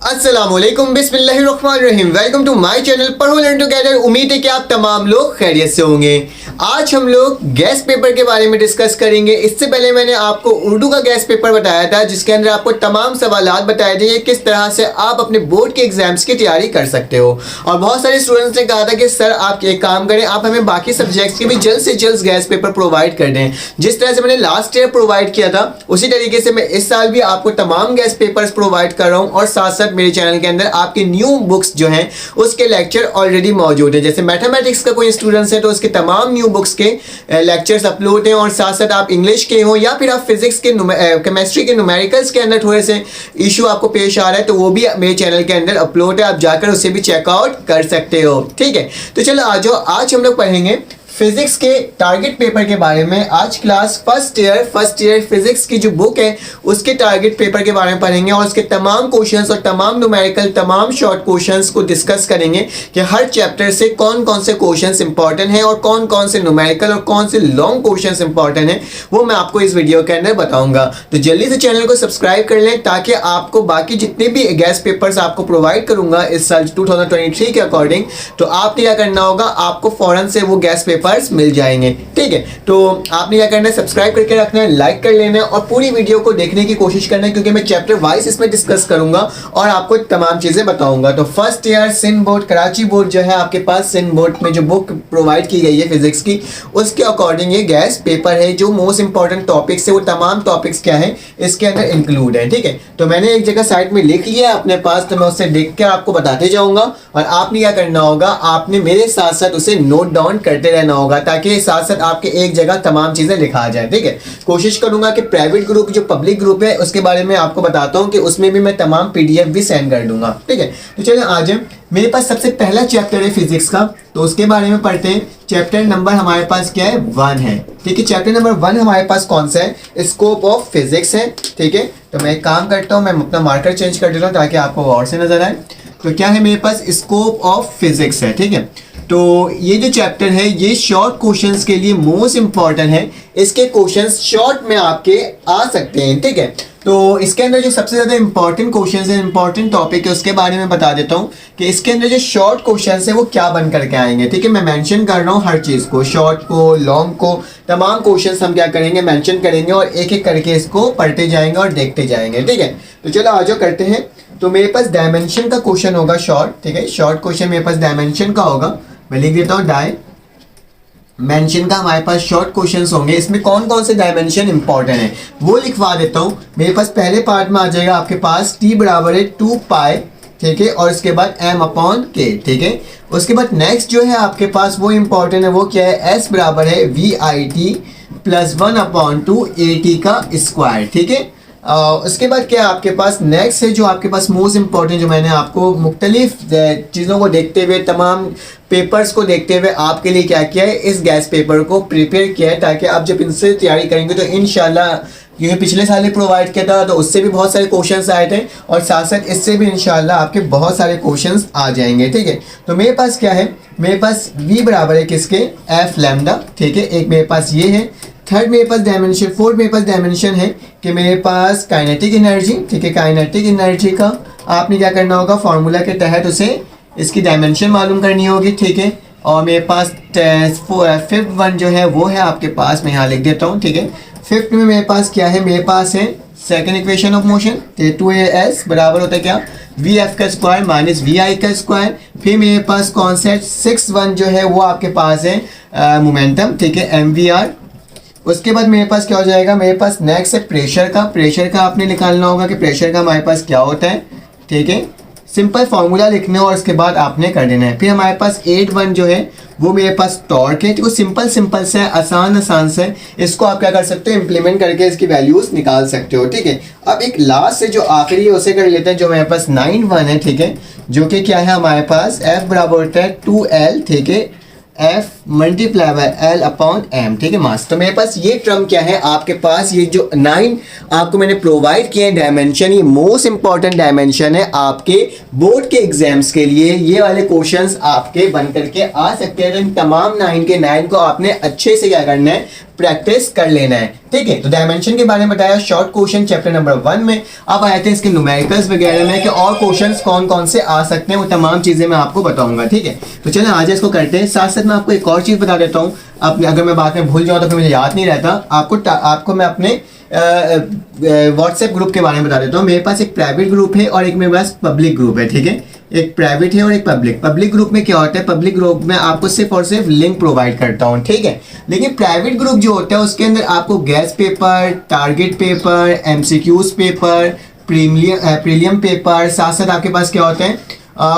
अस्सलामुअलैकुम बिस्मिल्लाहिर्रहमानिर्रहीम। Welcome to my channel पढ़ो लर्न टुगेदर। उम्मीद है कि आप तमाम लोग खैरियत से होंगे। आज हम लोग गैस पेपर के बारे में डिस्कस करेंगे। इससे पहले मैंने आपको उर्दू का गैस पेपर बताया था, जिसके अंदर आपको तमाम सवालात बताए थे किस तरह से आप अपने बोर्ड के एग्जाम्स की तैयारी कर सकते हो। और बहुत सारे स्टूडेंट्स ने कहा था कि सर आप एक काम करें, आप हमें बाकी सब्जेक्ट्स के भी जल्द से जल्द गैस पेपर प्रोवाइड कर दें। जिस तरह से मैंने लास्ट ईयर प्रोवाइड किया था उसी तरीके से मैं इस साल भी आपको तमाम गैस पेपर्स प्रोवाइड कर रहा हूँ। और साथ साथ मेरे चैनल के अंदर आपके न्यू बुक्स जो हैं उसके लेक्चर ऑलरेडी मौजूद है। जैसे मैथमेटिक्स का कोई स्टूडेंट्स है तो उसके तमाम न्यू बुक्स के लेक्चर्स अपलोड हैं। और साथ साथ आप इंग्लिश के हो या फिर आप फिजिक्स के केमिस्ट्री के न्यूमेरिकल्स के अंदर थोड़े से इशू आपको पेश आ रहा है तो वो भी मेरे चैनल के अंदर अपलोड है, आप जाकर उसे भी चेकआउट कर सकते हो। ठीक है, तो चलो आ जाओ, आज हम लोग पढ़ेंगे फिजिक्स के टारगेट पेपर के बारे में। आज क्लास फर्स्ट ईयर फिजिक्स की जो बुक है उसके टारगेट पेपर के बारे में पढ़ेंगे और उसके तमाम क्वेश्चंस और तमाम न्यूमेरिकल तमाम शॉर्ट क्वेश्चंस को डिस्कस करेंगे कि हर चैप्टर से कौन कौन से क्वेश्चंस इंपॉर्टेंट हैं और कौन कौन से न्यूमेरिकल और कौन से लॉन्ग क्वेश्चंस इंपॉर्टेंट हैं वो मैं आपको इस वीडियो के अंदर बताऊंगा। तो जल्दी से चैनल को सब्सक्राइब कर लें ताकि आपको बाकी जितने भी गैस पेपर्स आपको प्रोवाइड करूंगा इस साल 2023 के अकॉर्डिंग, तो आपने क्या करना होगा, आपको फौरन से वो गैस पेपर मिल जाएंगे। ठीक है, तो आपने क्या करना है, सब्सक्राइब करके रखना है, लाइक कर लेना है और पूरी वीडियो को देखने की कोशिश करना है क्योंकि मैं चैप्टर वाइज इसमें डिस्कस करूंगा और आपको तमाम चीजें बताऊंगा। तो first year Sindh board Karachi board जो है आपके पास, सिंध बोर्ड में जो बुक प्रोवाइड की गई है फिजिक्स की उसके अकॉर्डिंग ये गैस पेपर है। जो मोस्ट इंपॉर्टेंट टॉपिक्स है वो तमाम टॉपिक्स क्या है इसके अंदर इंक्लूड है। ठीक है, तो मैंने एक जगह साइड में लिख लिया है अपने पास, तो मैं उससे देख कर आपको बताते जाऊंगा और आपने क्या करना होगा, आपने मेरे साथ साथ उसे नोट डाउन करते रहना होगा ताकि साथ साथ आपके एक जगह तमाम चीजें लिखा जाए। ठीक है, कोशिश करूंगा कि प्राइवेट ग्रुप जो पब्लिक ग्रुप है उसके बारे में आपको बताता हूं कि उसमें भी मैं तमाम पीडीएफ भी सेंड कर दूंगा। ठीक है, तो चलिए आज मेरे पास सबसे पहला चैप्टर है फिजिक्स का, तो उसके बारे में पढ़ते हैं। चैप्टर नंबर हमारे पास क्या है, 1 है। ठीक है, चैप्टर नंबर 1 हमारे पास कौन सा है, स्कोप ऑफ फिजिक्स है। ठीक है, तो मैं एक काम करता हूँ, मैं अपना मार्कर चेंज कर देता हूँ ताकि आपको और से नजर आए। तो क्या है मेरे पास, स्कोप ऑफ फिजिक्स है। ठीक है, तो ये जो चैप्टर है ये शॉर्ट क्वेश्चंस के लिए मोस्ट इंपॉर्टेंट है। इसके क्वेश्चंस शॉर्ट में आपके आ सकते हैं। ठीक है, तो इसके अंदर जो सबसे ज़्यादा इंपॉर्टेंट क्वेश्चंस है, इंपॉर्टेंट टॉपिक है, उसके बारे में बता देता हूँ कि इसके अंदर जो शॉर्ट क्वेश्चंस है वो क्या बन करके आएंगे। ठीक है, मैं मेंशन कर रहा हूँ हर चीज़ को, शॉर्ट को, लॉन्ग को, तमाम क्वेश्चंस हम क्या करेंगे, मेंशन करेंगे और एक एक करके इसको पढ़ते जाएंगे और देखते जाएंगे। ठीक है, तो चलो आ जाओ करते हैं। तो मेरे पास डायमेंशन का क्वेश्चन होगा शॉर्ट। ठीक है, शॉर्ट क्वेश्चन मेरे पास डायमेंशन का होगा, मैं लिख देता हूँ डायमेंशन का हमारे पास शॉर्ट क्वेश्चंस होंगे। इसमें कौन कौन से डायमेंशन इंपॉर्टेंट है वो लिखवा देता हूँ। मेरे पास पहले पार्ट में आ जाएगा आपके पास t बराबर है 2 पाई। ठीक है, और इसके बाद m अपॉन k। ठीक है, उसके बाद नेक्स्ट जो है आपके पास वो इंपॉर्टेंट है, वो क्या है, s बराबर है VIT प्लस 1 अपॉन 2 AT का स्क्वायर। ठीक है, उसके बाद क्या आपके पास नेक्स्ट है जो आपके पास मोस्ट इंपॉर्टेंट, जो मैंने आपको मुख्तलिफ चीज़ों को देखते हुए, तमाम पेपर्स को देखते हुए आपके लिए क्या किया है, इस गैस पेपर को प्रिपेयर किया है ताकि आप जब इनसे तैयारी करेंगे तो इंशाल्लाह, क्योंकि पिछले साल ही प्रोवाइड किया था तो उससे भी बहुत सारे क्वेश्चंस आए थे और साथ साथ इससे भी इंशाल्लाह आपके बहुत सारे क्वेश्चंस आ जाएंगे। ठीक है, तो मेरे पास क्या है, मेरे पास v बराबर है किसके, f लैम्डा। ठीक है, एक मेरे पास ये है। थर्ड मेरे पास डायमेंशन, फोर्थ मेरे पास डायमेंशन है कि मेरे पास काइनेटिक एनर्जी। ठीक है, काइनेटिक एनर्जी का आपने क्या करना होगा, फार्मूला के तहत उसे इसकी डायमेंशन मालूम करनी होगी। ठीक है, और मेरे पास फिफ्थ वन जो है वो है आपके पास, मैं यहाँ लिख देता हूँ। ठीक है, फिफ्थ में मेरे पास क्या है, मेरे पास है second equation of motion. 2as बराबर होता है क्या, vf का स्क्वायर माइनस vi का स्क्वायर। फिर मेरे पास कौन सा है, सिक्स वन जो है वो आपके पास है मोमेंटम। ठीक है, mvr। उसके बाद मेरे पास क्या हो जाएगा, मेरे पास नेक्स्ट है प्रेशर का। प्रेशर का आपने निकालना होगा कि प्रेशर का हमारे पास क्या होता है। ठीक है, सिंपल फार्मूला लिखना और उसके बाद आपने कर देना है। फिर हमारे पास 8 जो है वो मेरे पास टॉर्क है। तो सिंपल से है, आसान से इसको आप क्या कर सकते हो, इंप्लीमेंट करके इसकी वैल्यूज निकाल सकते हो। ठीक है, अब एक लास्ट से जो आखिरी है उसे कर लेते हैं, जो मेरे पास 9 है। ठीक है, जो कि क्या है हमारे पास, f बराबर होता है 2l। ठीक है, F multiply by L upon M। ठीक है, मास। तो मेरे पास ये टर्म क्या है, आपके पास ये जो 9 आपको मैंने प्रोवाइड किए डायमेंशन, ये मोस्ट इंपॉर्टेंट डायमेंशन है आपके बोर्ड के एग्जाम्स के लिए। ये वाले क्वेश्चंस आपके बन करके आ सकते हैं। तो इन तमाम 9 के 9 को आपने अच्छे से क्या करना है, प्रैक्टिस कर लेना है, ठीक है। तो डायमेंशन के बारे में बताया, शॉर्ट क्वेश्चन चैप्टर नंबर 1 में। अब आए थे इसके न्यूमेरिकल्स वगैरह में कि और क्वेश्चंस कौन कौन से आ सकते हैं, वो तमाम चीज़ें मैं आपको बताऊंगा, ठीक है। तो चलें आज इसको करते हैं। साथ साथ मैं आपको एक और चीज़ बता देता हूँ, अगर मैं बात में भूल जाऊँ तो फिर मुझे याद नहीं रहता। आपको मैं अपने व्हाट्सएप ग्रुप के बारे में बता देता हूँ। मेरे पास एक प्राइवेट ग्रुप है और एक मेरे पास पब्लिक ग्रुप है, ठीक है। एक प्राइवेट है और एक पब्लिक ग्रुप में क्या होता है, पब्लिक ग्रुप में आपको सिर्फ और सिर्फ लिंक प्रोवाइड करता हूँ, ठीक है। लेकिन प्राइवेट ग्रुप जो होता है उसके अंदर आपको gas paper, target paper, MCQs paper, prelim paper, साथ साथ आपके पास क्या होते हैं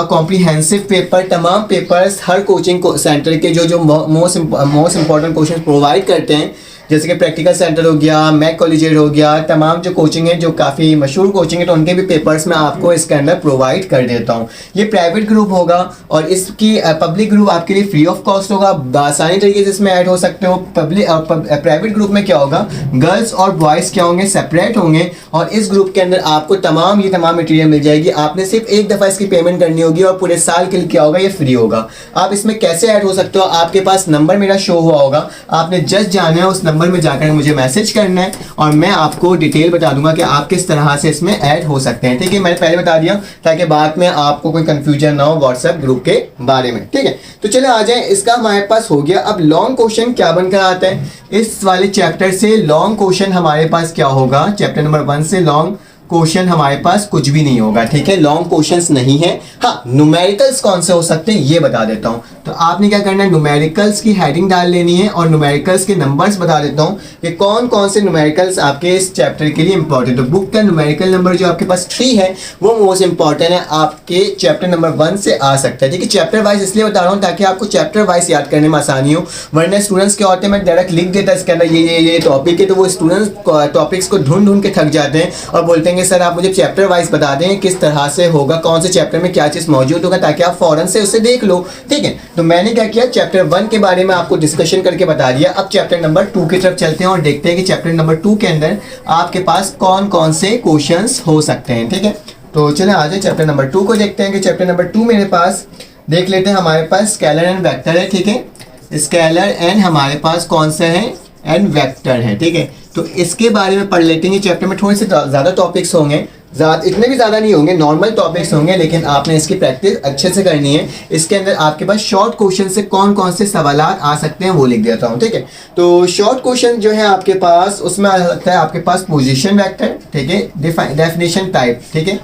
कॉम्प्रीहेंसिव पेपर, तमाम पेपर्स हर कोचिंग सेंटर के जो मोस्ट इंपॉर्टेंट क्वेश्चन प्रोवाइड करते हैं, जैसे कि प्रैक्टिकल सेंटर हो गया, मैक कॉलेज हो गया, तमाम जो कोचिंग है जो काफ़ी मशहूर कोचिंग है, तो उनके भी पेपर्स मैं आपको इसके अंदर प्रोवाइड कर देता हूँ। ये प्राइवेट ग्रुप होगा और इसकी पब्लिक ग्रुप आपके लिए फ्री ऑफ कॉस्ट होगा, आसानी तरीके से इसमें ऐड हो सकते हो। प्राइवेट ग्रुप में क्या होगा, गर्ल्स और बॉयज़ क्या होंगे, सेपरेट होंगे और इस ग्रुप के अंदर आपको तमाम मटीरियल मिल जाएगी। आपने सिर्फ एक दफ़ा इसकी पेमेंट करनी होगी और पूरे साल के लिए क्या होगा, ये फ्री होगा। आप इसमें कैसे ऐड हो सकते हो, आपके पास नंबर मेरा शो हुआ होगा, आपने जस्ट जाना है उस नंबर में जाकर मुझे मैसेज करना है और मैं आपको डिटेल बता दूंगा कि आप किस तरह से इसमें ऐड हो सकते हैं, ठीक है। मैंने पहले बता दिया ताकि बाद में आपको कोई कंफ्यूजन ना हो व्हाट्सएप ग्रुप के बारे में, ठीक है। तो चले आ जाए, इसका हमारे पास हो गया। अब लॉन्ग क्वेश्चन क्या बनकर आता है, इस वाले चैप्टर से लॉन्ग क्वेश्चन हमारे पास क्या होगा, चैप्टर नंबर 1 से लॉन्ग क्वेश्चन हमारे पास कुछ भी नहीं होगा, ठीक है। लॉन्ग क्वेश्चंस नहीं है। हाँ, न्यूमेरिकल्स कौन से हो सकते हैं ये बता देता हूँ। तो आपने क्या करना है, न्यूमेरिकल्स की हेडिंग डाल लेनी है और न्यूमेरिकल्स के नंबर्स बता देता हूँ कि कौन कौन से न्यूमेरिकल्स आपके इस चैप्टर के लिए इंपॉर्टेंट। तो बुक का न्यूमेरिकल नंबर जो आपके पास 3 है वो मोस्ट इंपॉर्टेंट है, आपके चैप्टर नंबर 1 से आ सकता है, ठीक है। चैप्टर वाइज इसलिए बता रहा हूँ ताकि आपको चैप्टर वाइज याद करने में आसानी हो, वरना स्टूडेंट्स क्या होते हैं, मैं डायरेक्ट लिख देता इसके अंदर ये टॉपिक है, तो वो स्टूडेंट्स टॉपिक्स को ढूंढ के थक जाते हैं और बोलते हैं सर आप मुझे चैप्टर वाइज बता दें किस तरह से होगा, कौन से चैप्टर में क्या चीज मौजूद होगा, ताकि आप फौरन से उसे देख लो, ठीक है। तो मैंने क्या किया, चैप्टर 1 के बारे में आपको डिस्कशन करके बता दिया। अब चैप्टर नंबर 2 की तरफ चलते हैं और देखते हैं कि चैप्टर नंबर 2 के अंदर आपके पास कौन कौन से क्वेश्चंस हो सकते हैं, ठीक है। तो चलें आ जाए चैप्टर नंबर 2 को देखते हैं कि चैप्टर नंबर 2 मेरे पास देख लेते हैं। हमारे पास स्केलर एंड वेक्टर है, ठीक है। स्केलर एंड हमारे पास कौन सा है, एंड वेक्टर है, ठीक है। तो इसके बारे में पढ़ लेते हैं। चैप्टर में थोड़े से ज़्यादा टॉपिक्स होंगे, इतने भी ज़्यादा नहीं होंगे, नॉर्मल टॉपिक्स होंगे, लेकिन आपने इसकी प्रैक्टिस अच्छे से करनी है। इसके अंदर आपके पास शॉर्ट क्वेश्चन से कौन कौन से सवाल आ सकते हैं वो लिख देता हूँ, ठीक है। तो शॉर्ट क्वेश्चन जो है आपके पास, उसमें आ सकता है आपके पास पोजीशन वेक्टर, ठीक है, डेफिनेशन टाइप, ठीक है।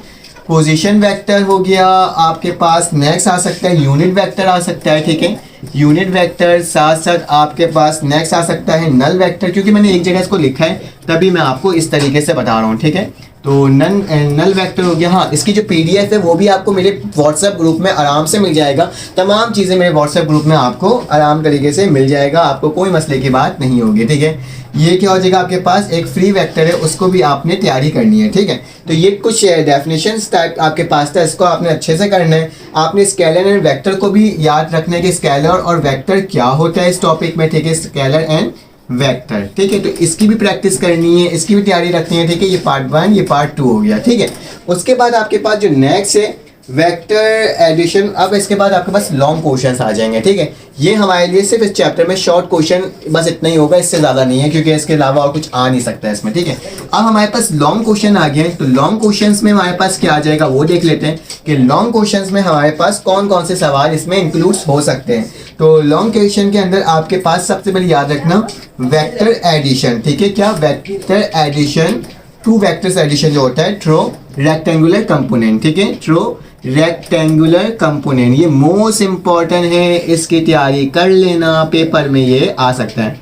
पोजीशन वेक्टर हो गया आपके पास, नेक्स्ट आ सकता है यूनिट वेक्टर आ सकता है, ठीक है। यूनिट वेक्टर साथ साथ आपके पास नेक्स्ट आ सकता है नल वेक्टर, क्योंकि मैंने एक जगह इसको लिखा है तभी मैं आपको इस तरीके से बता रहा हूँ, ठीक है। तो नल वेक्टर हो गया। हाँ, इसकी जो PDF है वो भी आपको मेरे व्हाट्सएप ग्रुप में आराम से मिल जाएगा। तमाम चीज़ें मेरे व्हाट्सएप ग्रुप में आपको आराम तरीके से मिल जाएगा, आपको कोई मसले की बात नहीं होगी, ठीक है। ये क्या हो जाएगा आपके पास, एक फ्री वेक्टर है, उसको भी आपने तैयारी करनी है, ठीक है। तो ये कुछ डेफिनेशंस टाइप आपके पास था, इसको आपने अच्छे से करना है। आपने स्केलर एंड वेक्टर को भी याद रखना है कि स्केलर और वेक्टर क्या होता है इस टॉपिक में, ठीक है। स्केलर एंड वेक्टर, ठीक है। तो इसकी भी प्रैक्टिस करनी है, इसकी भी तैयारी रखनी है, ठीक है। ये पार्ट 1, ये पार्ट 2 हो गया, ठीक है। उसके बाद आपके पास जो नेक्स्ट है वेक्टर एडिशन। अब इसके बाद आपके पास लॉन्ग क्वेश्चंस आ जाएंगे, ठीक है। ये हमारे लिए सिर्फ इस चैप्टर में शॉर्ट क्वेश्चन बस इतना ही होगा, इससे ज़्यादा नहीं है, क्योंकि इसके अलावा और कुछ आ नहीं सकता है इसमें, ठीक है। अब हमारे पास लॉन्ग क्वेश्चन आ गए हैं, तो लॉन्ग क्वेश्चंस में हमारे पास क्या आ जाएगा वो देख लेते हैं कि लॉन्ग क्वेश्चंस में हमारे पास कौन कौन से सवाल इसमें इंक्लूड्स हो सकते हैं। तो लॉन्ग क्वेश्चन के अंदर आपके पास सबसे पहले याद रखना वेक्टर एडिशन, ठीक है। क्या, vector addition, two vectors addition जो होता है थ्रो रेक्टेंगुलर कंपोनेंट, ठीक है। थ्रो रेक्टेंगुलर कंपोनेंट, ये मोस्ट इंपॉर्टेंट है, इसकी तैयारी कर लेना, पेपर में ये आ सकता है,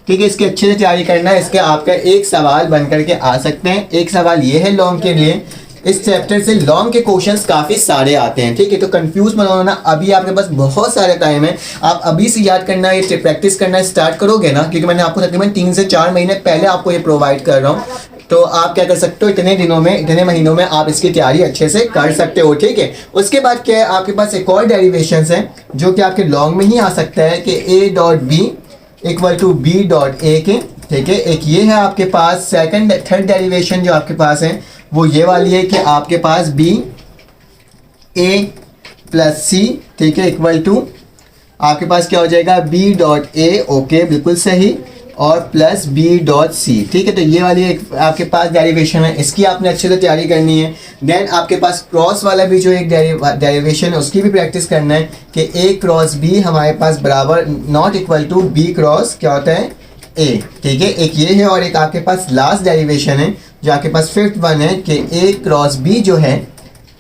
ठीक है। इसकी अच्छे से तैयारी करना है, इसके आपका एक सवाल बन करके आ सकते हैं। एक सवाल ये है लॉन्ग के लिए, इस चैप्टर से लॉन्ग के क्वेश्चंस काफ़ी सारे आते हैं, ठीक है। तो कंफ्यूज मत होना, अभी आपके पास बहुत सारे टाइम है, आप अभी से याद करना, ये प्रैक्टिस करना स्टार्ट करोगे ना, क्योंकि मैंने आपको तकरीबन 3 से 4 महीने पहले आपको ये प्रोवाइड कर रहा हूँ। तो आप क्या कर सकते हो, इतने दिनों में, इतने महीनों में आप इसकी तैयारी अच्छे से कर सकते हो, ठीक है। उसके बाद क्या है, आपके पास एक और डेरिवेशंस है जो कि आपके लॉन्ग में ही आ सकता है कि A.B = B.A के, ठीक है। एक ये है आपके पास, थर्ड डेरिवेशन जो आपके पास है वो ये वाली है कि आपके पास B.A + C, ठीक है, = आपके पास क्या हो जाएगा B.A, ओके, बिल्कुल सही। और प्लस बी डॉट सी, ठीक है। तो ये वाली एक आपके पास डेरिवेशन है, इसकी आपने अच्छे से तैयारी करनी है। देन आपके पास क्रॉस वाला भी जो एक डेरिवेशन है उसकी भी प्रैक्टिस करना है कि ए क्रॉस बी हमारे पास बराबर not equal to B cross क्या होता है ए, ठीक है। एक ये है और एक आपके पास लास्ट डेरिवेशन है जो आपके पास फिफ्थ वन है कि ए क्रॉस बी जो है,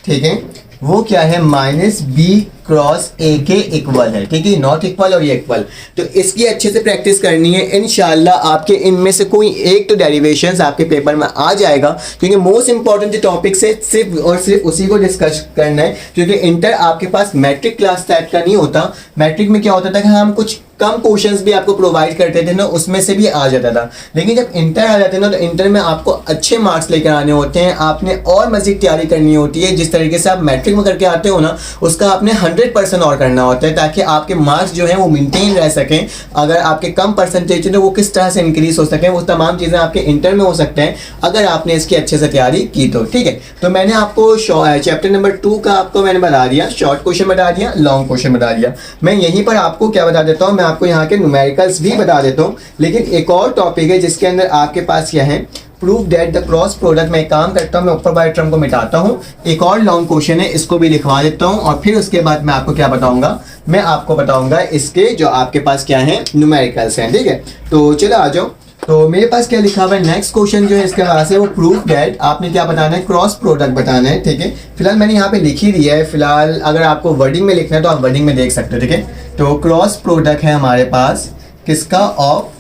ठीक है, वो क्या है माइनस बी क्रॉस ए के इक्वल है, ठीक है। नॉट इक्वल और ये इक्वल, तो इसकी अच्छे से प्रैक्टिस करनी है। इंशाल्लाह आपके इनमें से कोई एक तो डेरिवेशंस आपके पेपर में आ जाएगा, क्योंकि मोस्ट इंपॉर्टेंट जो टॉपिक्स है सिर्फ और सिर्फ उसी को डिस्कस करना है। क्योंकि इंटर आपके पास मैट्रिक क्लास टाइप का नहीं होता। मैट्रिक में क्या होता था कि हम कुछ कम क्वेश्चंस भी आपको प्रोवाइड करते थे ना, उसमें से भी आ जाता था। लेकिन जब इंटर आ जाते हैं ना, तो इंटर में आपको अच्छे मार्क्स लेकर आने होते हैं, आपने और मज़ीद तैयारी करनी होती है। जिस तरीके से आप मैट्रिक में करके आते हो ना, उसका आपने 100% और करना होता है, ताकि आपके मार्क्स जो है वो मेंटेन रह सकें। अगर आपके कम परसेंटेज है तो वो किस तरह से इंक्रीज हो सके, वो तमाम चीज़ें आपके इंटर में हो सकते हैं अगर आपने इसकी अच्छे से तैयारी की तो, ठीक है। तो मैंने आपको चैप्टर नंबर 2 का आपको मैंने बता दिया, शॉर्ट क्वेश्चन बता दिया, लॉन्ग क्वेश्चन बता दिया। मैं यहीं पर आपको क्या बता देता हूँ, मैं आपको यहाँ के न्यूमेरिकल्स भी बता देता हूँ। लेकिन एक और टॉपिक है जिसके अंदर आपके पास क्या है, prove that the cross product. मैं एक काम करता हूँ, मैं ऊपर वाले टर्म को मिटाता हूँ, एक और लॉन्ग क्वेश्चन है इसको भी लिखवा देता हूँ, और फिर उसके बाद मैं आपको क्या बताऊंगा, मैं आपको बताऊंगा इसके जो आपके पास क्या है न्यूमेरिकल्स हैं, ठीक है। तो चलो आ जाओ। तो मेरे पास क्या लिखा हुआ है, नेक्स्ट क्वेश्चन जो है इसके पास है वो प्रूफ दैट, आपने क्या बताना है, क्रॉस प्रोडक्ट बताना है, ठीक है। फिलहाल मैंने यहाँ पे लिख ही दिया है, फिलहाल अगर आपको वर्डिंग में लिखना है तो आप वर्डिंग में देख सकते हो, ठीक है। तो क्रॉस प्रोडक्ट है हमारे पास किसका, ऑफ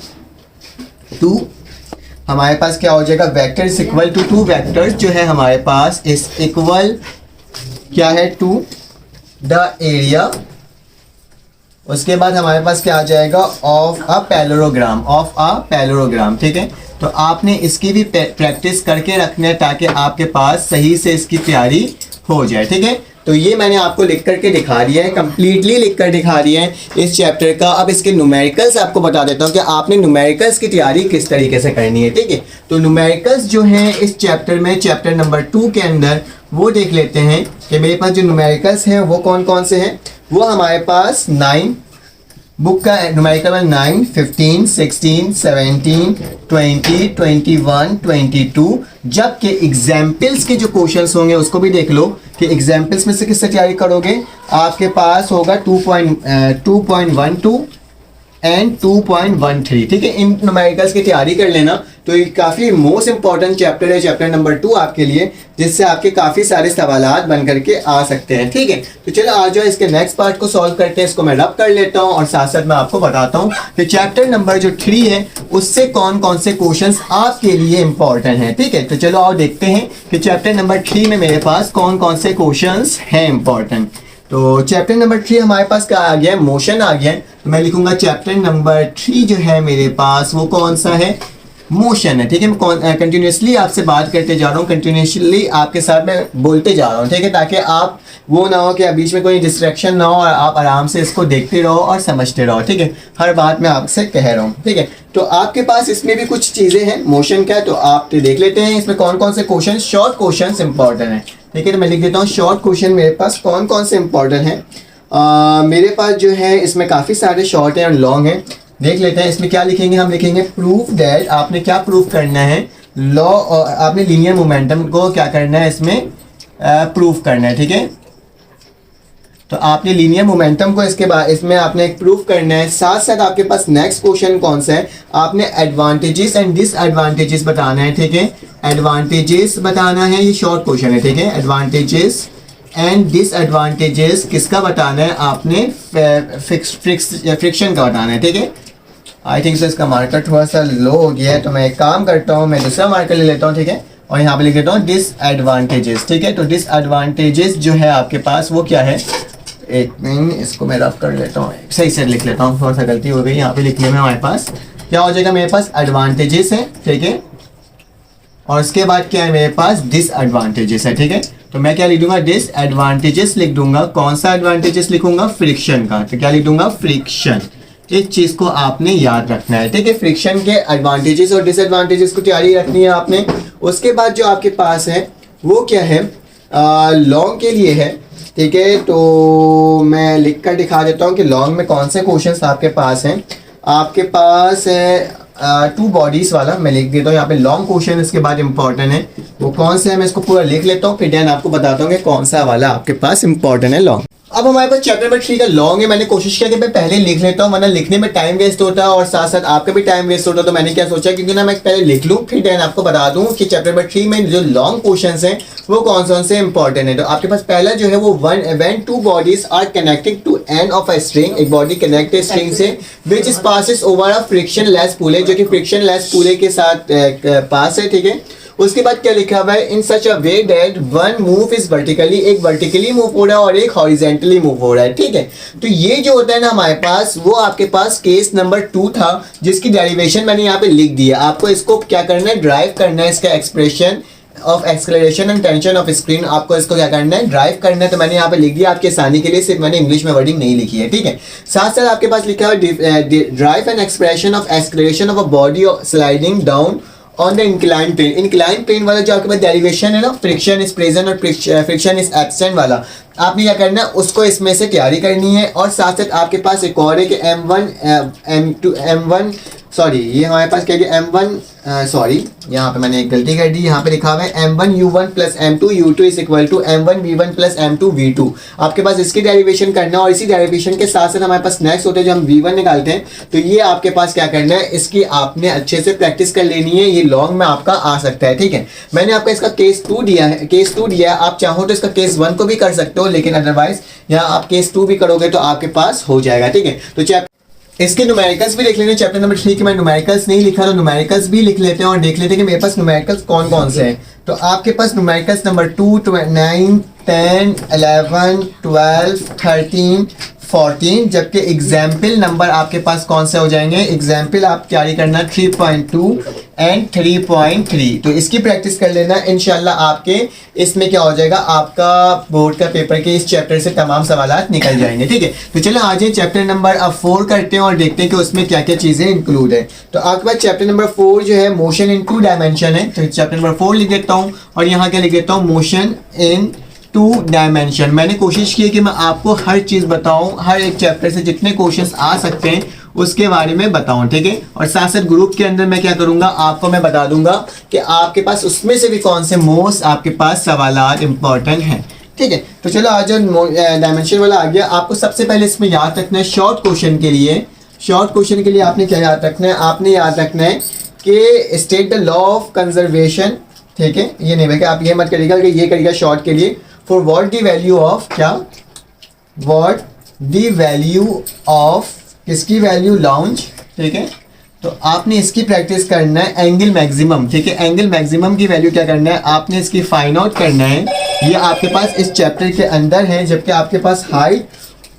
टू, हमारे पास क्या हो जाएगा, vector is equal to two vectors जो है हमारे पास इस इक्वल क्या है टू द एरिया। उसके बाद हमारे पास क्या आ जाएगा, of a parallelogram, of a parallelogram, ठीक है। तो आपने इसकी भी प्रैक्टिस करके रखना है ताकि आपके पास सही से इसकी तैयारी हो जाए, ठीक है। तो ये मैंने आपको लिख करके दिखा दिया है, कंप्लीटली लिख कर दिखा दिया है इस चैप्टर का। अब इसके न्यूमेरिकल्स आपको बता देता हूँ कि आपने न्यूमेरिकल्स की तैयारी किस तरीके से करनी है, ठीक है। तो न्यूमेरिकल्स जो हैं इस चैप्टर में, चैप्टर नंबर 2 के अंदर, वो देख लेते हैं कि मेरे पास जो न्यूमेरिकल्स हैं वो कौन कौन से हैं। वो हमारे पास 9 बुक का न्यूमेरिकल में 9, 15, 16, 17, 20, 21, 22। जबकि एग्जाम्पल्स के जो क्वेश्चंस होंगे उसको भी देख लो कि एग्जाम्पल्स में से किससे तैयारी करोगे। आपके पास होगा 2.12 एंड 2.13, ठीक है। इन न्यूमेरिकल्स की तैयारी कर लेना। तो ये काफ़ी मोस्ट इंपॉर्टेंट चैप्टर है, चैप्टर नंबर 2 आपके लिए, जिससे आपके काफ़ी सारे सवालात बन करके आ सकते हैं, ठीक है। तो चलो आ जाओ इसके नेक्स्ट पार्ट को सॉल्व करते हैं। इसको मैं रब कर लेता हूँ और साथ साथ मैं आपको बताता हूँ कि चैप्टर नंबर जो 3 है उससे कौन कौन से क्वेश्चन आपके लिए इंपॉर्टेंट हैं, ठीक है। तो चलो आओ देखते हैं कि चैप्टर नंबर 3 में मेरे पास कौन कौन से क्वेश्चन हैं इंपॉर्टेंट। तो चैप्टर नंबर 3 हमारे पास क्या आ गया है, मोशन आ गया है। तो मैं लिखूंगा चैप्टर नंबर 3 जो है मेरे पास वो कौन सा है, मोशन है, ठीक है। मैं कंटिन्यूसली आपसे बात करते जा रहा हूँ, कंटिन्यूसली आपके साथ मैं बोलते जा रहा हूँ, ठीक है, ताकि आप वो ना हो कि बीच में कोई डिस्ट्रैक्शन ना हो और आप आराम से इसको देखते रहो और समझते रहो, ठीक है। हर बात मैं आपसे कह रहा हूँ, ठीक है। तो आपके पास इसमें भी कुछ चीज़ें हैं मोशन का, तो आप देख लेते हैं इसमें कौन कौन से क्वेश्चन, शॉर्ट क्वेश्चन इंपॉर्टेंट है, ठीक है। तो मैं लिख देता हूँ शॉर्ट क्वेश्चन मेरे पास कौन कौन से इंपॉर्टेंट हैं। मेरे पास जो है इसमें काफ़ी सारे शॉर्ट हैं और लॉन्ग हैं। देख लेते हैं इसमें क्या लिखेंगे, हम लिखेंगे प्रूफ दैट। आपने क्या प्रूफ करना है, लॉ, आपने लीनियर मोमेंटम को क्या करना है इसमें प्रूफ करना है, ठीक है। तो आपने लीनियर मोमेंटम को इसके बाद इसमें आपने एक प्रूफ करना है। साथ साथ आपके पास नेक्स्ट क्वेश्चन कौन सा है, आपने एडवांटेजेस एंड डिसएडवांटेजेस बताना है, ठीक है। एडवांटेजेस बताना है, ये शॉर्ट क्वेश्चन है, ठीक है। एडवांटेजेस एंड डिसएडवांटेजेस किसका बताना है, आपने फ्रिक्शन का बताना है, ठीक है। आई थिंक सो इसका मार्कर थोड़ा सा लो हो गया है, तो मैं एक काम करता हूँ, मैं दूसरा मार्कर ले लेता हूँ, ठीक है। और यहाँ पे लिख देता हूँ डिसएडवांटेजेस, ठीक है। तो डिसएडवांटेजेस जो है आपके पास वो क्या है, एक मिनट इसको मैं रफ कर लेता हूँ, सही से लिख लेता हूँ, थोड़ा सा गलती हो गई यहाँ पे लिखने में। हमारे पास क्या हो जाएगा, मेरे पास एडवांटेजेस है, ठीक है, और उसके बाद क्या है मेरे पास डिसएडवांटेजेस है, ठीक है। तो मैं क्या लिख दूंगा, डिसएडवांटेजेस लिख दूंगा। कौन सा एडवांटेजेस लिखूंगा, फ्रिक्शन का। तो क्या लिख दूंगा, फ्रिक्शन। इस चीज़ को आपने याद रखना है, ठीक है। फ्रिक्शन के एडवांटेजेस और डिसएडवांटेजेस को तैयारी रखनी है आपने। उसके बाद जो आपके पास है वो क्या है, लॉन्ग के लिए है, ठीक है। तो मैं लिख कर दिखा देता हूँ कि लॉन्ग में कौन से क्वेश्चंस आपके पास हैं। आपके पास है टू बॉडीज वाला मैं लिख देता हूँ यहाँ पे। लॉन्ग क्वेश्चन इसके बाद इंपॉर्टेंट है, वो कौन से है मैं इसको पूरा लिख लेता हूँ, फिर देन आपको बताता हूँ कि कौन सा वाला आपके पास इंपॉर्टेंट है लॉन्ग। अब हमारे पास चैप्टर नंबर 3 का लॉन्ग है। मैंने कोशिश किया कि मैं पहले लिख लेता हूँ, वरना लिखने में टाइम वेस्ट होता है और साथ साथ आपका भी टाइम वेस्ट होता है। तो मैंने क्या सोचा क्योंकि ना मैं पहले लिख लूँ, फिर देन आपको बता दूँ कि चैप्टर नंबर 3 में जो लॉन्ग क्वेश्चंस हैं वो कौन से इंपॉर्टेंट है। तो आपके पास पहला जो है वो when two bodies are connected to end of a string, एक बॉडी कनेक्ट है स्ट्रिंग से which is passes over a frictionless pulley, जो कि फ्रिक्शन लेस पुले के साथ पास है, ठीक है। उसके बाद क्या लिखा हुआ है, in such a way that one move is vertically, एक वर्टिकली मूव हो रहा है और एक हॉरिजेंटली मूव हो रहा है, ठीक है। तो ये जो होता है ना हमारे पास, वो आपके पास केस नंबर 2 था जिसकी डेरिवेशन मैंने यहाँ पे लिख दिया। आपको इसको क्या करना है, ड्राइव करना है, इसका expression of acceleration and tension of screen आपको इसको क्या करना है, ड्राइव करना है। तो मैंने यहाँ पे लिख दिया आपके आसानी के लिए, सिर्फ मैंने इंग्लिश में वर्डिंग नहीं लिखी है, ठीक है। साथ साथ आपके पास लिखा है derive an expression of acceleration of a body sliding down on the inclined plane. Inclined plane वाला जो आपके पास डेरिवेशन है ना, फ्रिक्शन इज प्रेजेंट और फ्रिक्शन इज एब्सेंट वाला, आपने क्या करना है उसको इसमें से तैयारी करनी है। और साथ साथ आपके पास एक और है कि M1 सॉरी, ये हमारे पास क्या है M1 सॉरी यहाँ पे मैंने एक गलती कर दी, यहाँ पे लिखा हुआ है M1U1 plus M2U2 is equal to M1V1 plus M2V2। आपके पास इसकी डेरिवेशन करना है और इसी डेरिवेशन के साथ साथ हमारे पास नेक्स्ट होते हैं जो हम V1 निकालते हैं। तो ये आपके पास क्या करना है, इसकी आपने अच्छे से प्रैक्टिस कर लेनी है, ये लॉन्ग में आपका आ सकता है, ठीक है। मैंने आपका इसका केस 2 दिया है, आप चाहो तो इसका केस 1 को भी कर सकते हो, लेकिन अदरवाइज यहाँ आप केस 2 भी करोगे तो आपके पास हो जाएगा, ठीक है। तो इसके न्यूमेरिकल्स भी देख लेंगे। चैप्टर नंबर 3 के मैं न्यूमेरिकल्स नहीं लिखा, तो न्यूमेरिकल्स भी लिख लेते हैं और देख लेते हैं कि मेरे पास न्यूमेरिकल्स कौन से हैं। तो आपके पास न्यूमेरिकल्स नंबर 2, 9, 10, 11, 12, 13, 14, जबकि एग्जाम्पल नंबर आपके पास कौन से हो जाएंगे, एग्जाम्पल आप तैयारी करना 3.2 एंड 3.3। तो इसकी प्रैक्टिस कर लेना, इंशाल्लाह आपके इसमें क्या हो जाएगा, आपका बोर्ड का पेपर के इस चैप्टर से तमाम सवालात निकल जाएंगे, ठीक है। तो चलो आज चैप्टर नंबर 4 करते हैं और देखते हैं कि उसमें क्या क्या चीज़ें इंक्लूड है। तो आपके पास चैप्टर नंबर 4 जो है मोशन इन 2 डायमेंशन है। तो चैप्टर नंबर 4 लिख देता हूँ और यहाँ क्या लिख देता हूँ, मोशन इन 2 डायमेंशन। मैंने कोशिश की है कि मैं आपको हर चीज़ बताऊं, हर एक चैप्टर से जितने क्वेश्चंस आ सकते हैं उसके बारे में बताऊं, ठीक है। और साथ साथ ग्रुप के अंदर मैं क्या करूंगा, आपको मैं बता दूंगा कि आपके पास उसमें से भी कौन से मोस्ट आपके पास सवालात इंपॉर्टेंट हैं, ठीक है। तो चलो आज जो डायमेंशन वाला आ गया, आपको सबसे पहले इसमें याद रखना है शॉर्ट क्वेश्चन के लिए आपने क्या याद रखना है, आपने याद रखना है कि state the law of conservation, ठीक है। ये नहीं है आप ये मत करिएगा कि ये करिएगा शॉर्ट के लिए, for what the value of क्या, व्हाट द वैल्यू ऑफ किसकी वैल्यू, लॉन्च, ठीक है। तो आपने इसकी प्रैक्टिस करना है एंगल मैक्सिमम, ठीक है। एंगल मैक्सिमम की वैल्यू क्या करना है, आपने इसकी फाइंड आउट करना है। ये आपके पास इस चैप्टर के अंदर है, जबकि आपके पास हाइट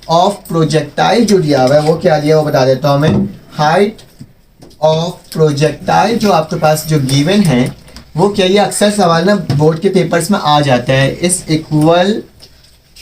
ऑफ प्रोजेक्टाइल जो दिया हुआ है वो क्या दिया वो बता देता हूँ मैं। हाइट ऑफ प्रोजेक्टाइल जो आपके पास जो गिवन है वो क्या, ये अक्सर सवाल ना बोर्ड के पेपर्स में आ जाता है, इस इक्वल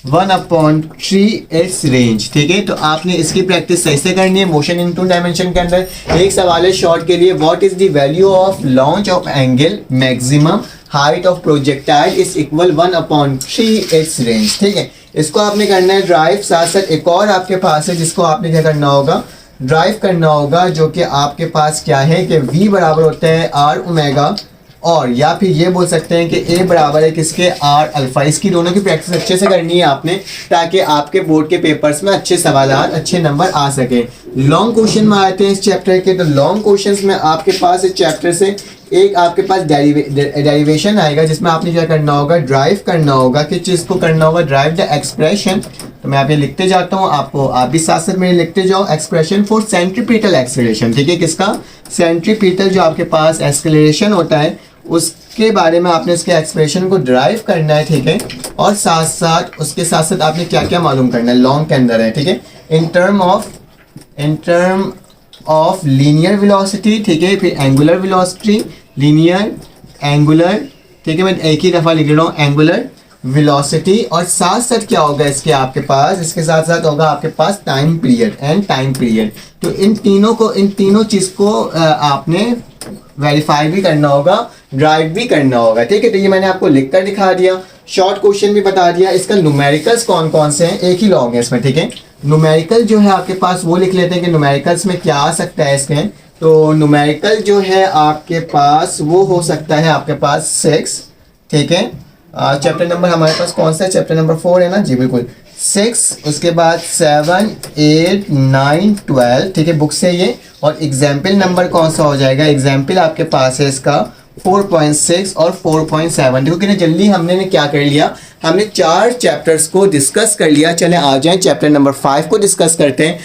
1/3 इट्स रेंज, ठीक है। तो आपने इसकी प्रैक्टिस सही से करनी है। मोशन इन 2 डायमेंशन के अंदर एक सवाल है शॉर्ट के लिए, what is the value of launch of angle maximum height of projectile is equal 1/3 it's range, ठीक है। इसको आपने करना है ड्राइव। साथ साथ एक और आपके पास है जिसको आपने क्या करना होगा, ड्राइव करना होगा, जो कि आपके पास क्या है कि V बराबर होता है R ओमेगा, और या फिर ये बोल सकते हैं कि A बराबर है किसके, R अल्फा। इसकी दोनों की प्रैक्टिस अच्छे से करनी है आपने, ताकि आपके बोर्ड के पेपर्स में अच्छे सवालात अच्छे नंबर आ सके। लॉन्ग क्वेश्चन में आते हैं इस चैप्टर के। तो लॉन्ग क्वेश्चंस में आपके पास इस चैप्टर से एक आपके पास डेरिवेशन आएगा जिसमें आपने क्या करना होगा, ड्राइव करना होगा। किस चीज़ को करना होगा, ड्राइव द एक्सप्रेशन। तो मैं आप ये लिखते जाता हूँ, आपको आप भी साथ साथ मेरे लिखते जाओ। एक्सप्रेशन फॉर सेंट्रीपिटल एक्सेलरेशन, ठीक है। किसका, सेंट्रीपिटल जो आपके पास एक्सेलरेशन होता है उसके बारे में आपने इसके एक्सप्रेशन को ड्राइव करना है, ठीक है। और साथ साथ उसके साथ साथ आपने क्या क्या मालूम करना है, लॉन्ग के अंदर है, ठीक है। In term of linear velocity, ठीक है। फिर एंगुलर वेलोसिटी, लीनियर, एंगुलर, ठीक है। मैं एक ही दफ़ा लिख रहा हूँ, एंगुलर वेलोसिटी। और साथ साथ क्या होगा इसके आपके पास, इसके साथ साथ होगा आपके पास time period and time period. तो इन तीनों चीज़ को आपने वेरीफाई भी करना होगा, ड्राइव भी करना होगा, ठीक है। तो ये मैंने आपको लिख कर दिखा दिया, शॉर्ट क्वेश्चन भी बता दिया। इसका न्यूमेरिकल्स कौन से हैं, एक ही लॉन्ग है इसमें, ठीक है। न्यूमेरिकल जो है आपके पास वो लिख लेते हैं कि न्यूमेरिकल्स में क्या आ सकता है इसमें। तो न्यूमेरिकल जो है आपके पास वो हो सकता है आपके पास 6, ठीक है। चैप्टर नंबर हमारे पास कौन सा है, चैप्टर नंबर 4 है ना जी, बिल्कुल 6, उसके बाद 7, 8, 9, 12, ठीक है, बुक से ये। और एग्जाम्पल नंबर कौन सा हो जाएगा, एग्जाम्पल आपके पास है इसका 4.6 और 4.7। देखो कि जल्दी हमने क्या कर लिया, हमने 4 चैप्टर्स को डिस्कस कर लिया। चले आ जाएं चैप्टर नंबर 5 को डिस्कस करते हैं।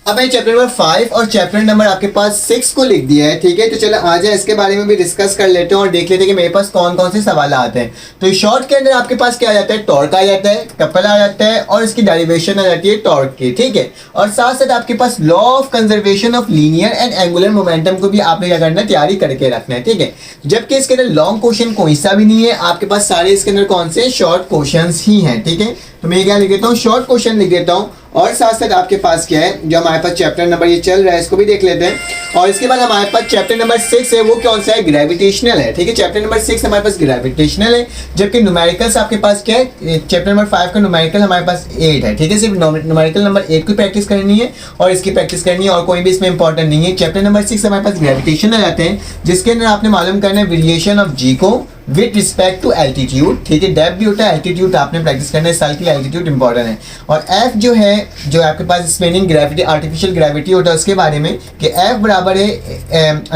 अब मैं चैप्टर नंबर 5 और चैप्टर नंबर आपके पास 6 को लिख दिया है, ठीक है। तो चलो आ जाए इसके बारे में भी डिस्कस कर लेते हैं और देख लेते हैं कि मेरे पास कौन कौन से सवाल आते हैं। तो शॉर्ट के अंदर आपके पास क्या आ जाता है, टॉर्क आ जाता है, कपल आ जाता है और इसकी डेरिवेशन आ जाती है टॉर्क की, ठीक है। और साथ साथ आपके पास law of conservation of linear and angular momentum को भी आपने क्या करना है, तैयारी करके रखना है, ठीक है। जबकि इसके अंदर लॉन्ग क्वेश्चन कोई सा भी नहीं है, आपके पास सारे इसके अंदर कौन से शॉर्ट क्वेश्चन ही हैं, ठीक है। तो मैं क्या लिख देता हूँ, शॉर्ट क्वेश्चन लिख देता हूँ। और साथ साथ आपके पास क्या है, जो हमारे पास चैप्टर नंबर ये चल रहा है इसको भी देख लेते हैं। और इसके बाद हमारे पास चैप्टर नंबर 6 है, वो कौन सा है, ग्रेविटेशनल है, ठीक है। चैप्टर नंबर 6 हमारे पास ग्रेविटेशनल है। जबकि न्यूमेरिकल्स आपके पास क्या है, चैप्टर नंबर 5 का न्यूमेरिकल हमारे पास 8 है, ठीक है। सिर्फ न्यूमेरिकल नंबर 8 की प्रैक्टिस करनी है और इसकी प्रैक्टिस करनी है और कोई भी इसमें इंपॉर्टेंट नहीं है। चैप्टर नंबर 6 हमारे पास ग्रेविटेशनल आते हैं, जिसके अंदर आपने मालूम करना है वेरिएशन ऑफ जी को विथ रिस्पेक्ट टू एल्टीट्यूड, ठीक है। डेप्थ भी होता है, एल्टीट्यूड आपने प्रैक्टिस करना है, साल के लिए एल्टीट्यूड इंपॉर्टेंट है। और एफ जो है, जो आपके पास स्पिनिंग ग्रेविटी आर्टिफिशियल ग्रेविटी होता है, उसके बारे में कि एफ बराबर है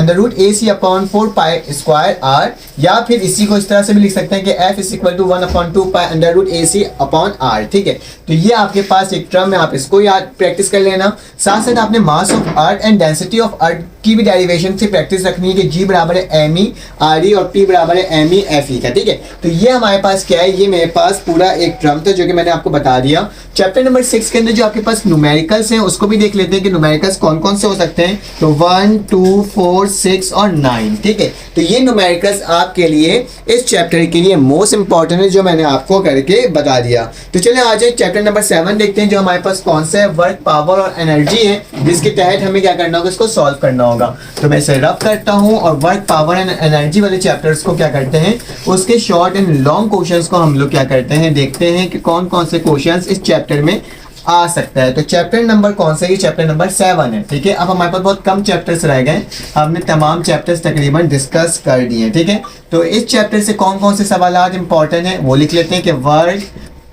√AC/4π²R, या फिर इसी को इस तरह से भी लिख सकते हैं कि F is equal to 1/2π√AC/R, ठीक है। तो ये आपके पास एक टर्म है, आप इसको याद प्रैक्टिस कर लेना। साथ साथ आपने mass of earth and density of earth की भी डेरिवेशन से प्रैक्टिस रखनी है कि जी बराबर है MERE और P बराबर है MEFE का, ठीक है। तो ये हमारे पास क्या है, ये मेरे पास पूरा एक टर्म था जो कि मैंने आपको बता दिया। चैप्टर नंबर 6 के अंदर जो आपके पास न्यूमेरिकल्स हैं उसको भी देख लेते हैं कि न्यूमेरिकल्स कौन कौन से हो सकते हैं। तो 1, 2, 4, 6 और 9, ठीक है। तो ये न्यूमेरिकल्स आपके लिए इस चैप्टर के लिए मोस्ट इंपॉर्टेंट है, जो मैंने आपको करके बता दिया। तो चले आ जाए चैप्टर नंबर 7 देखते हैं, जो हमारे पास कौन सा है, वर्क, पावर और एनर्जी है, जिसके तहत हमें क्या करना होगा, इसको सॉल्व करना होगा। तो मैं इसे रफ करता हूँ और वर्क, पावर एंड एनर्जी वाले चैप्टर्स को क्या करते हैं, उसके शॉर्ट एंड लॉन्ग क्वेश्चंस को हम लोग क्या करते हैं, देखते हैं कि कौन कौन से क्वेश्चंस इस चैप्टर में आ सकता है। तो चैप्टर नंबर कौन सा है, ये चैप्टर नंबर 7 है, ठीक है। अब हमारे पास बहुत कम चैप्टर्स रह गए, हमने तमाम चैप्टर्स तकरीबन डिस्कस कर दिए, ठीक है। तो इस चैप्टर से कौन कौन से सवाल इंपॉर्टेंट है वो लिख लेते हैं कि वर्क,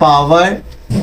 पावर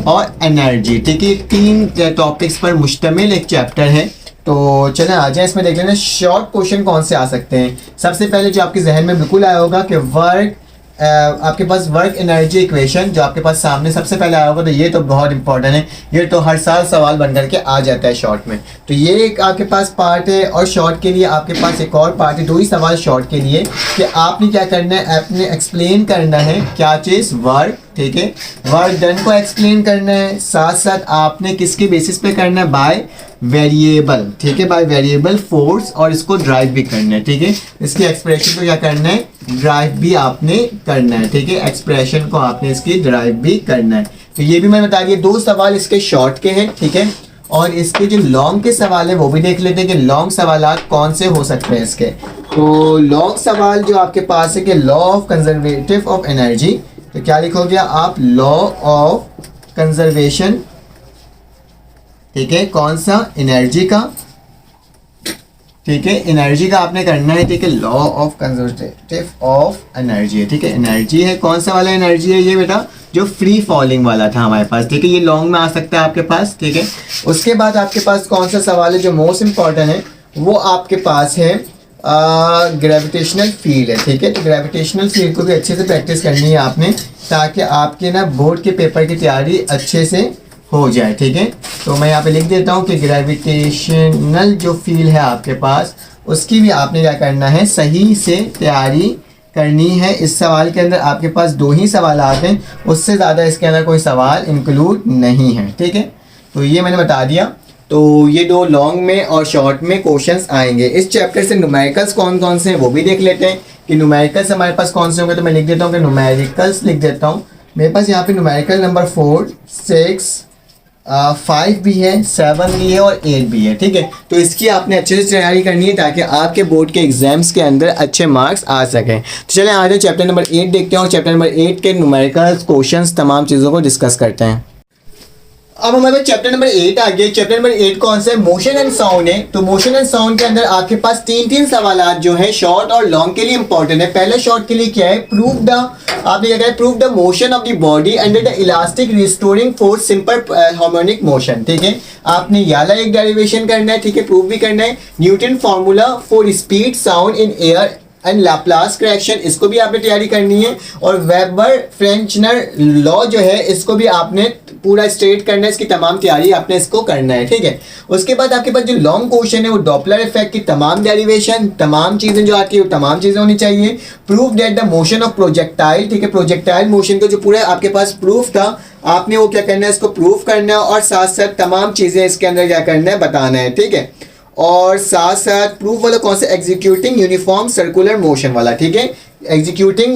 और एनर्जी, ठीक है। 3 टॉपिक्स पर मुश्तमिल एक चैप्टर है। तो चलें आ जाए इसमें देख लेना शॉर्ट क्वेश्चन कौन से आ सकते हैं। सबसे पहले जो आपके जहन में बिल्कुल आया होगा कि वर्क, आपके पास वर्क एनर्जी इक्वेशन जो आपके पास सामने सबसे पहले आया होगा, तो ये तो बहुत इंपॉर्टेंट है, ये तो हर साल सवाल बन करके आ जाता है शॉर्ट में। तो ये एक आपके पास पार्ट है। और शॉर्ट के लिए आपके पास एक और पार्ट है, 2 ही सवाल शॉर्ट के लिए, कि आपने क्या करना है, आपने एक्सप्लेन करना है क्या चीज़, वर्क, ठीक है, वर्क डन को एक्सप्लेन करना है। साथ साथ आपने किसके बेसिस पे करना है, बाय वेरिएबल, ठीक है, बाय वेरिएबल फोर्स, और इसको ड्राइव भी करना है, ठीक है। इसकी एक्सप्रेशन को क्या करना है, ड्राइव भी आपने करना है, ठीक है। एक्सप्रेशन को आपने इसकी ड्राइव भी करना है। तो ये भी मैंने बता दिया, 2 सवाल इसके शॉर्ट के हैं, ठीक है। और इसके जो लॉन्ग के सवाल है वो भी देख लेते हैं कि लॉन्ग सवाल कौन से हो सकते हैं इसके। तो लॉन्ग सवाल जो आपके पास है कि law of conservative of energy, तो क्या लिखोगे आप, लॉ ऑफ कंजर्वेशन, ठीक है, कौन सा, एनर्जी का, ठीक है, एनर्जी का आपने करना है, ठीक है। Law of conservative of energy है, ठीक है। एनर्जी है, कौन सा वाला एनर्जी है ये बेटा, जो फ्री फॉलिंग वाला था हमारे पास, ठीक है। ये लॉन्ग में आ सकता है आपके पास, ठीक है। उसके बाद आपके पास कौन सा सवाल है जो मोस्ट इंपॉर्टेंट है, वो आपके पास है ग्रेविटेशनल फील्ड है, ठीक है। तो ग्रेविटेशनल फील्ड को भी अच्छे से प्रैक्टिस करनी है आपने, ताकि आपके ना बोर्ड के पेपर की तैयारी अच्छे से हो जाए, ठीक है। तो मैं यहाँ पे लिख देता हूँ कि ग्रेविटेशनल जो फील्ड है आपके पास, उसकी भी आपने क्या करना है, सही से तैयारी करनी है। इस सवाल के अंदर आपके पास 2 ही सवाल आते हैं, उससे ज़्यादा इसके अंदर कोई सवाल इंक्लूड नहीं है, ठीक है। तो ये मैंने बता दिया। तो ये 2 लॉन्ग में और शॉर्ट में क्वेश्चंस आएंगे। इस चैप्टर से न्यूमेरिकल्स कौन कौन से हैं वो भी देख लेते हैं कि न्यूमेरिकल्स हमारे पास कौन से होंगे। तो मैं लिख देता हूँ कि न्यूमेरिकल्स लिख देता हूँ। मेरे पास यहाँ पे न्यूमेरिकल नंबर 4, 6, 5 भी है, 7 भी है और 8 भी है, ठीक है। तो इसकी आपने अच्छे से तैयारी करनी है ताकि आपके बोर्ड के एग्जाम्स के अंदर अच्छे मार्क्स आ सकें। तो चलें आ जाए चैप्टर नंबर 8 देखते हैं और चैप्टर नंबर 8 के न्यूमेरिकल क्वेश्चंस तमाम चीज़ों को डिस्कस करते हैं। अब हमारे पास चैप्टर नंबर 8 आ गया। चैप्टर नंबर 8 कौन सा है? मोशन एंड साउंड है। तो मोशन एंड साउंड के अंदर आपके पास तीन सवालात जो है शॉर्ट और लॉन्ग के लिए इंपॉर्टेंट है। पहले शॉर्ट के लिए क्या है? प्रूव द, आपने क्या कहा? Prove the motion of the body under the elastic restoring force simple harmonic motion. ठीक है, आपने ये वाला एक डेरिवेशन करना है। ठीक है, प्रूव भी करना है। Newton formula for speed sound in air and Laplace correction, इसको भी आपने तैयारी करनी है। और वेबर फ्रेंचनर लॉ जो है इसको भी आपने पूरा स्टेट करना है, इसकी तमाम तैयारी आपने इसको करना है। ठीक है, उसके बाद आपके पास जो लॉन्ग क्वेश्चन है वो डॉपलर इफेक्ट की तमाम डेरिवेशन, तमाम चीजें जो आती है वो तमाम चीजें होनी चाहिए। Proof that the motion of projectile, ठीक है, प्रोजेक्टाइल मोशन को जो पूरा आपके पास प्रूफ था आपने वो क्या करना है? इसको प्रूफ करना है और साथ साथ तमाम चीजें इसके अंदर क्या करना है? बताना है। ठीक है, और साथ साथ प्रूफ वाला कौन सा? एग्जीक्यूटिंग यूनिफॉर्म सर्कुलर मोशन वाला। ठीक है, एग्जीक्यूटिंग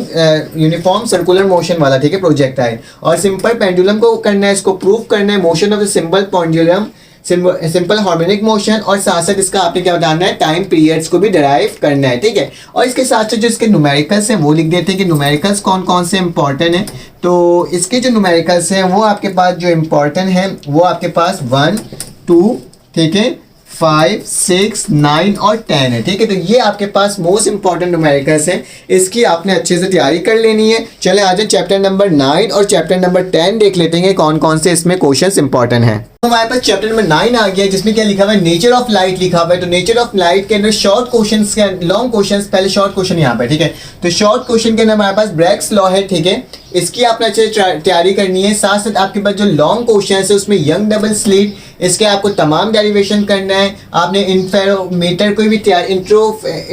यूनिफॉर्म सर्कुलर मोशन वाला। ठीक है, प्रोजेक्टाइल। और सिंपल पेंडुलम को करना है, इसको प्रूफ करना है, motion of the simple pendulum, simple harmonic motion. और साथ साथ इसका आपने क्या बताना है? टाइम पीरियड्स को भी डिराइव करना है। ठीक है, और इसके साथ साथ जो इसके न्यूमेरिकल्स हैं वो लिख देते हैं कि न्यूमेरिकल्स कौन कौन से इंपॉर्टेंट हैं। तो इसके जो न्यूमेरिकल्स हैं वो आपके पास जो इंपॉर्टेंट हैं वो आपके पास 1, 2, ठीक है, 5, 6, 9 और 10 है। ठीक है, तो ये आपके पास मोस्ट इंपॉर्टेंट न्यूमेरिकल्स हैं, इसकी आपने अच्छे से तैयारी कर लेनी है। चले आ जाए चैप्टर नंबर 9 और चैप्टर नंबर 10 देख लेते हैं कौन कौन से इसमें क्वेश्चंस इंपॉर्टेंट हैं। हमारे पास चैप्टर नंबर 9 आ गया जिसमें क्या लिखा हुआ है? नेचर ऑफ लाइट लिखा हुआ है। तो नेचर ऑफ लाइट के अंदर शॉर्ट क्वेश्चंस के लॉन्ग क्वेश्चंस, पहले शॉर्ट क्वेश्चन यहाँ पे। ठीक है, तो शॉर्ट क्वेश्चन के अंदर हमारे पास ब्रैग्स लॉ है। ठीक है, इसकी आपने अच्छे तैयारी करनी है। साथ साथ आपके पास जो लॉन्ग क्वेश्चन है उसमें यंग डबल स्लिट, इसके आपको तमाम डेरिवेशन करना है। आपने इंटरफेरोमीटर को भी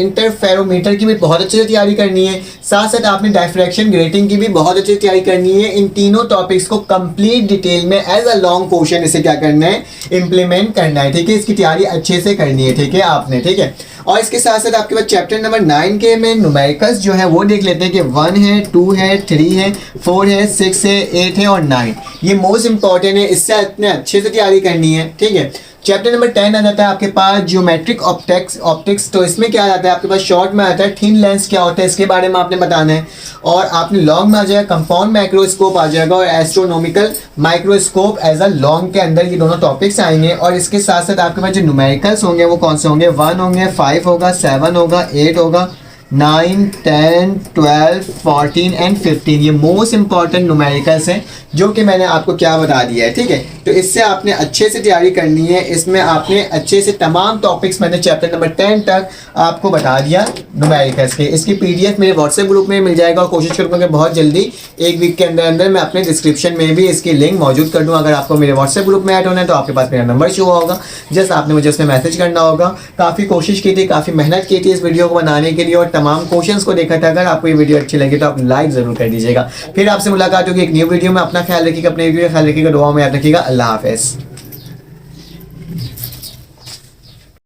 इंटरफेरोमीटर की भी बहुत अच्छे से तैयारी करनी है। साथ साथ आपने डायफ्रैक्शन ग्रेटिंग की भी बहुत अच्छे से तैयारी करनी है। इन तीनों टॉपिक्स को कंप्लीट डिटेल में एज अ लॉन्ग क्वेश्चन इसे क्या करना है? इम्प्लीमेंट करना है। ठीक है, इसकी तैयारी अच्छे से करनी है। ठीक है आपने, ठीक है। और इसके साथ साथ आपके पास चैप्टर नंबर 9 के में न्यूमेरिकल्स जो है वो देख लेते हैं कि 1 है, 2 है, 3 है, 4 है, 6 है, 8 है और 9। ये मोस्ट इंपॉर्टेंट है, इससे इतने अच्छे से तैयारी करनी है। ठीक है, चैप्टर नंबर 10 आ जाता है आपके पास ज्योमेट्रिक ऑप्टिक्स। तो इसमें क्या आ जाता है आपके पास? शॉर्ट में आता है थिन लेंस क्या होता है, इसके बारे में आपने बताना है। और आपने लॉन्ग में आ जाएगा कंपाउंड माइक्रोस्कोप आ जाएगा और astronomical microscope as a long के अंदर ये दोनों टॉपिक्स आएंगे। और इसके साथ साथ आपके पास जो न्यूमेरिकल्स होंगे वो कौन से होंगे? 1 होंगे, 5 होगा, 7 होगा, 8 होगा, 9, 10, 12, 14 एंड 15। ये मोस्ट इंपॉर्टेंट न्यूमेरिकल्स हैं जो कि मैंने आपको क्या बता दिया है। ठीक है, तो इससे आपने अच्छे से तैयारी करनी है। इसमें आपने अच्छे से तमाम टॉपिक्स मैंने चैप्टर नंबर 10 तक आपको बता दिया न्यूमेरिकल्स के। इसकी पीडीएफ मेरे व्हाट्सएप ग्रुप में मिल जाएगा और कोशिश करूँगा कि बहुत जल्दी 1 वीक के अंदर अंदर मैं अपने डिस्क्रिप्शन में भी इसकी लिंक मौजूद कर दूँ। अगर आपको मेरे व्हाट्सएप ग्रुप में ऐड होना है तो आपके पास मेरा नंबर शो होगा, जस्ट आपने मुझे उसमें मैसेज करना होगा। काफ़ी कोशिश की थी, काफ़ी मेहनत की थी इस वीडियो को बनाने के लिए और तमाम क्वेश्चंस को देखा था। अगर आपको ये वीडियो अच्छी लगी तो आप लाइक जरूर कर दीजिएगा। फिर आपसे मुलाकात होगी एक न्यू वीडियो में। अपना ख्याल रखिएगा, अपने वीडियो का ख्याल रखिएगा, दुआओं में याद रखिएगा। अल्लाह हाफिज़।